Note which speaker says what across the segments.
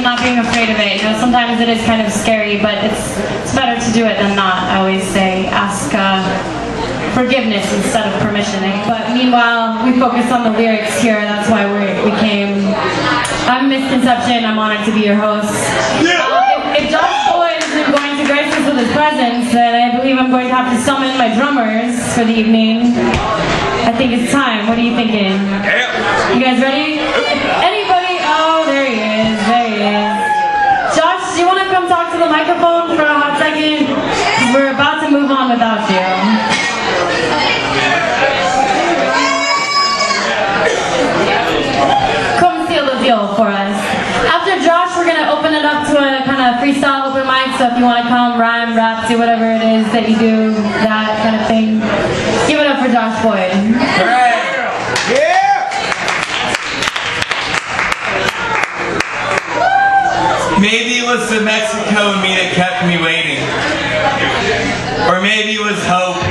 Speaker 1: and not being afraid of it. You know, sometimes it is kind of scary, but it's better to do it than not. I always say ask forgiveness instead of permission. But meanwhile, we focus on the lyrics here. That's why we came. I'm Misconception. I'm honored to be your host. If Josh Boyd isn't going to grace us with his presence, then I believe I'm going to have to summon my drummers for the evening. I think it's time. What are you thinking? You guys ready? Anybody? Oh, there he is. There he is. Josh, do you want to come talk to the microphone for a hot second? We're about to move on without you. Come seal the deal for us. After Josh, we're going to open it up to a kind of freestyle open mic, so if you want to come, rhyme, rap, do whatever it is that you do, that kind of thing. Give it up for Josh Boyd.
Speaker 2: Alright. Yeah! Maybe it was the Mexico in me that kept me waiting. Or maybe it was hope.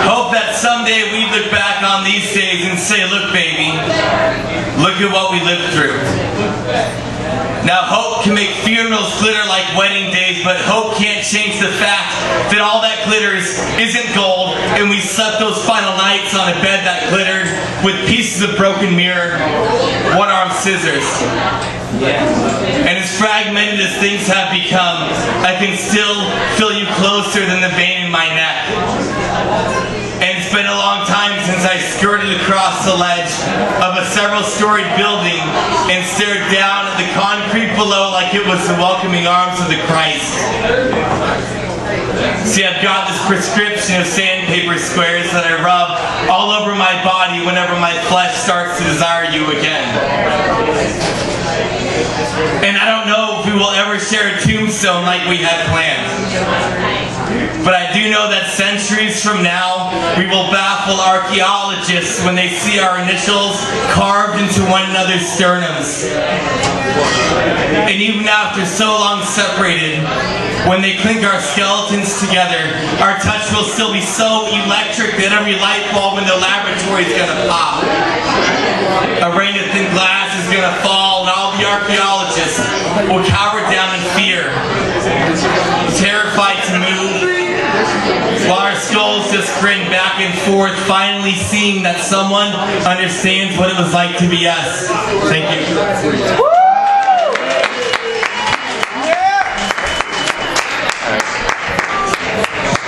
Speaker 2: Hope that someday we'd look back on these days and say, look baby, look at what we lived through. Now hope can make funerals glitter like wedding days, but hope can't change the fact that all that glitters isn't gold, and we slept those final nights on a bed that glittered with pieces of broken mirror, one-armed scissors. And as fragmented as things have become, I can still feel you closer than the vein in my neck. And it's been a long time since I skirted across the ledge of a several-storied building and stared down at the concrete below like it was the welcoming arms of the Christ. See, I've got this prescription of sandpaper squares that I rub all over my body whenever my flesh starts to desire you again. And I don't know if we will ever share a tombstone like we had planned. But I do know that centuries from now, we will baffle archaeologists when they see our initials carved into one another's sternums. And even after so long separated, when they clink our skeletons together, our touch will still be so electric that every light bulb in the laboratory is going to pop. A rain of thin glass is going to fall, and all the archaeologists will cower down in fear, terrified to move, while our skulls just grin back and forth, finally seeing that someone understands what it was like to be us. Thank you.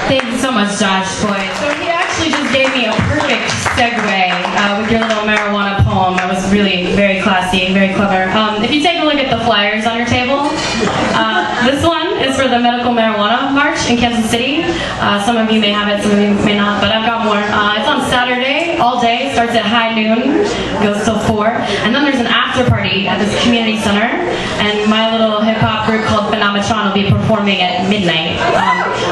Speaker 1: Thank you so much, Josh Boyd. So he actually just gave me a perfect segue with your little marijuana poem. That was really very classy, very clever. If you take a look at the flyers on your table, this one is for the Medical Marijuana March in Kansas City. Some of you may have it, some of you may not, but I've got more. It's on Saturday, all day, starts at high noon, goes till 4. And then there's an after party at this community center, and my little hip-hop group called Phenometron will be performing at midnight,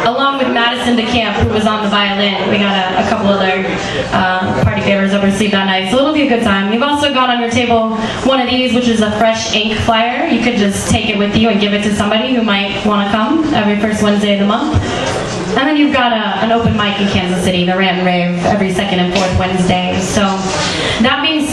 Speaker 1: along with Madison DeCamp, who was on the violin. We got a couple other party favors over sleep that night, so it'll be a good time. You've also got on your table one of these, which is a fresh ink flyer. You could just take it with you and give it to somebody who might want to come every first Wednesday of the month. And then you've got an open mic in Kansas City, the Rant and Rave, every second and fourth Wednesday. So that being